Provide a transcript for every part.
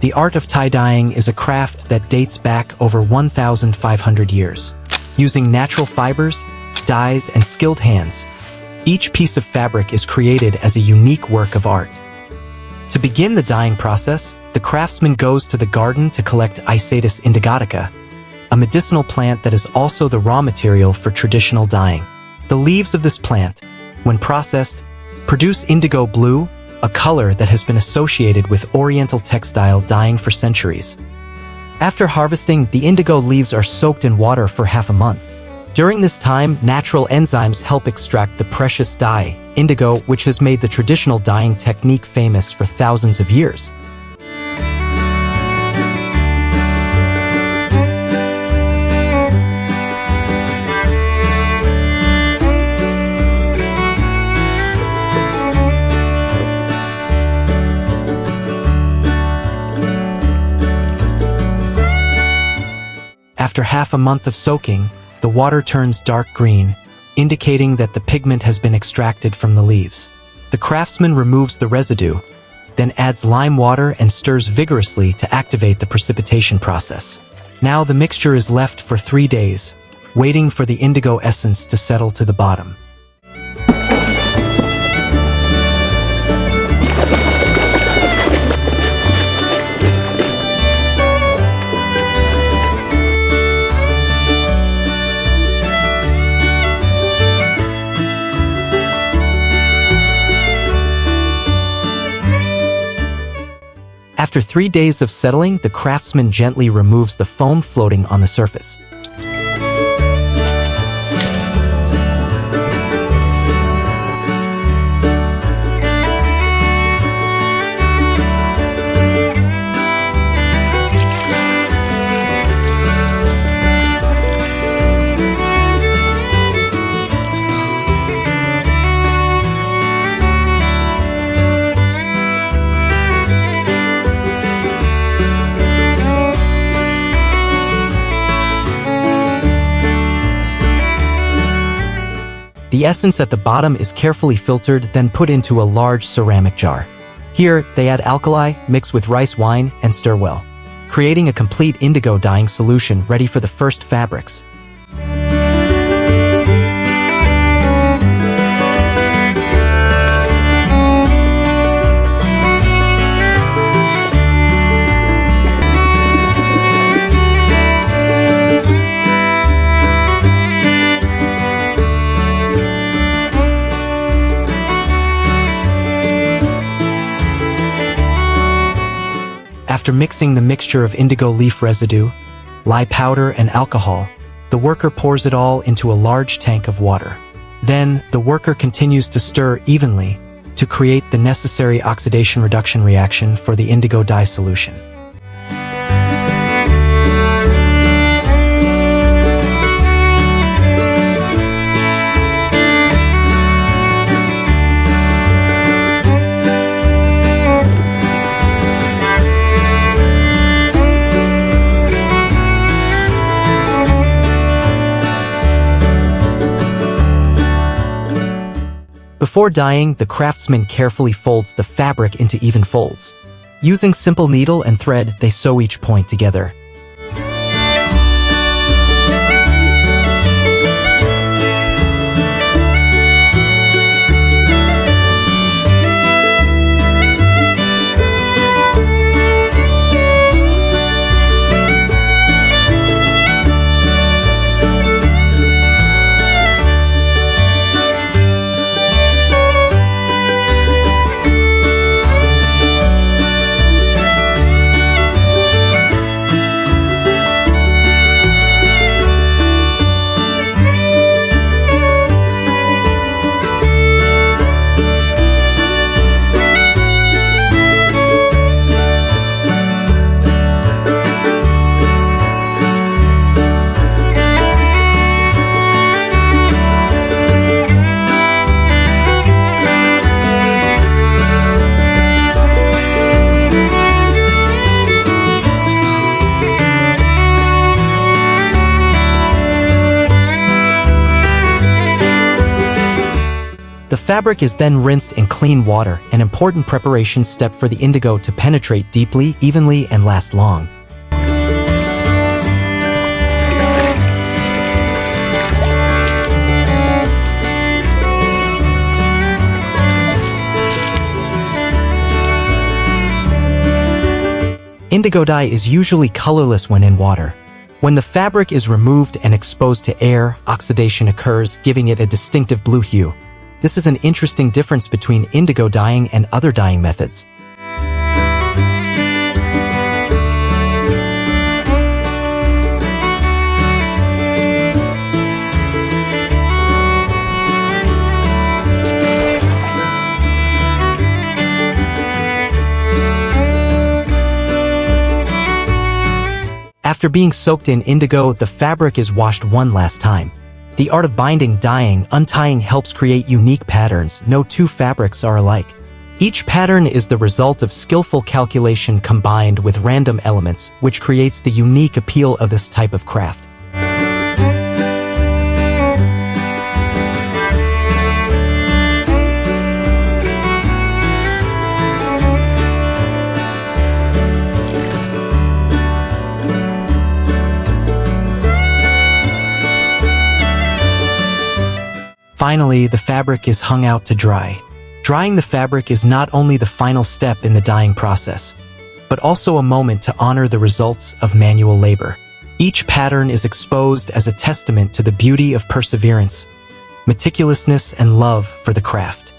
The art of tie-dyeing is a craft that dates back over 1,500 years. Using natural fibers, dyes, and skilled hands, each piece of fabric is created as a unique work of art. To begin the dyeing process, the craftsman goes to the garden to collect Isatis indigotica, a medicinal plant that is also the raw material for traditional dyeing. The leaves of this plant, when processed, produce indigo blue, a color that has been associated with Oriental textile dyeing for centuries. After harvesting, the indigo leaves are soaked in water for half a month. During this time, natural enzymes help extract the precious dye, indigo, which has made the traditional dyeing technique famous for thousands of years. After half a month of soaking, the water turns dark green, indicating that the pigment has been extracted from the leaves. The craftsman removes the residue, then adds lime water and stirs vigorously to activate the precipitation process. Now the mixture is left for 3 days, waiting for the indigo essence to settle to the bottom. After 3 days of settling, the craftsman gently removes the foam floating on the surface. The essence at the bottom is carefully filtered, then put into a large ceramic jar. Here, they add alkali, mix with rice wine, and stir well, creating a complete indigo dyeing solution ready for the first fabrics. After mixing the mixture of indigo leaf residue, lye powder, and alcohol, the worker pours it all into a large tank of water. Then, the worker continues to stir evenly to create the necessary oxidation reduction reaction for the indigo dye solution. Before dyeing, the craftsman carefully folds the fabric into even folds. Using simple needle and thread, they sew each point together. fabric is then rinsed in clean water, an important preparation step for the indigo to penetrate deeply, evenly, and last long. Indigo dye is usually colorless when in water. When the fabric is removed and exposed to air, oxidation occurs, giving it a distinctive blue hue. This is an interesting difference between indigo dyeing and other dyeing methods. After being soaked in indigo, the fabric is washed one last time. The art of binding, dyeing, untying helps create unique patterns. No two fabrics are alike. Each pattern is the result of skillful calculation combined with random elements, which creates the unique appeal of this type of craft. Finally, the fabric is hung out to dry. Drying the fabric is not only the final step in the dyeing process, but also a moment to honor the results of manual labor. Each pattern is exposed as a testament to the beauty of perseverance, meticulousness, and love for the craft.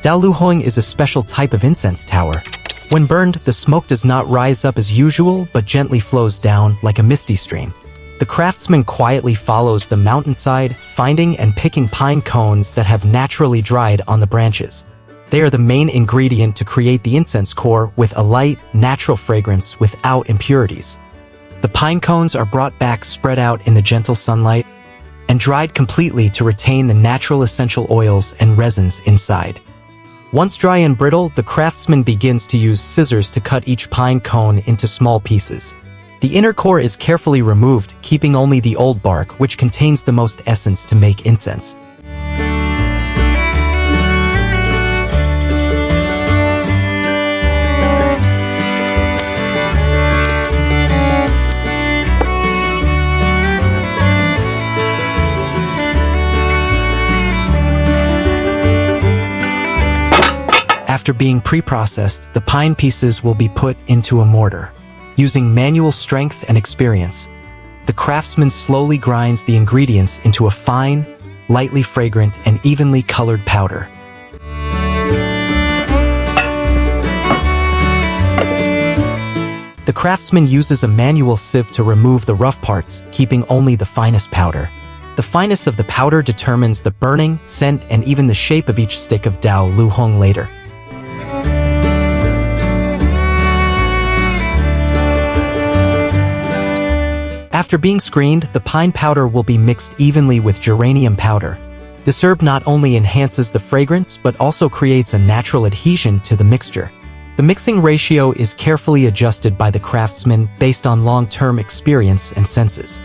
Dao Luu Huong is a special type of incense tower. When burned, the smoke does not rise up as usual, but gently flows down like a misty stream. The craftsman quietly follows the mountainside, finding and picking pine cones that have naturally dried on the branches. They are the main ingredient to create the incense core with a light, natural fragrance without impurities. The pine cones are brought back, spread out in the gentle sunlight, and dried completely to retain the natural essential oils and resins inside. Once dry and brittle, the craftsman begins to use scissors to cut each pine cone into small pieces. The inner core is carefully removed, keeping only the old bark, which contains the most essence to make incense. After being pre-processed, the pine pieces will be put into a mortar. Using manual strength and experience, the craftsman slowly grinds the ingredients into a fine, lightly fragrant, and evenly colored powder. The craftsman uses a manual sieve to remove the rough parts, keeping only the finest powder. The fineness of the powder determines the burning, scent, and even the shape of each stick of Dao Luu Huong later. After being screened, the pine powder will be mixed evenly with geranium powder. This herb not only enhances the fragrance, but also creates a natural adhesion to the mixture. The mixing ratio is carefully adjusted by the craftsman based on long-term experience and senses.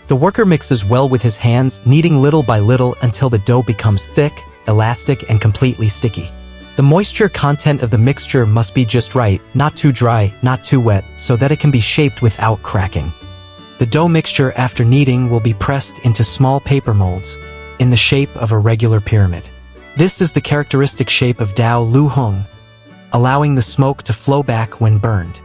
The worker mixes well with his hands, kneading little by little until the dough becomes thick, elastic, and completely sticky. The moisture content of the mixture must be just right, not too dry, not too wet, so that it can be shaped without cracking. The dough mixture after kneading will be pressed into small paper molds, in the shape of a regular pyramid. This is the characteristic shape of Dao Luu Huong, allowing the smoke to flow back when burned.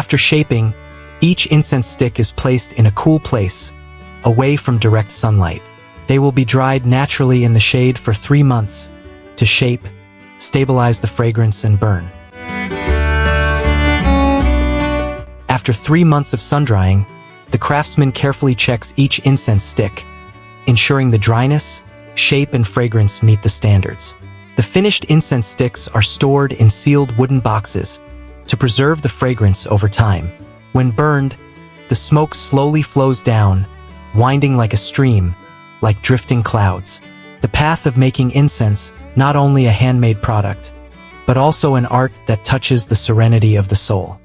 After shaping, each incense stick is placed in a cool place, away from direct sunlight. They will be dried naturally in the shade for 3 months to shape, stabilize the fragrance, and burn. After 3 months of sun-drying, the craftsman carefully checks each incense stick, ensuring the dryness, shape, and fragrance meet the standards. The finished incense sticks are stored in sealed wooden boxes to preserve the fragrance over time. When burned, the smoke slowly flows down, winding like a stream, like drifting clouds. The path of making incense, not only a handmade product, but also an art that touches the serenity of the soul.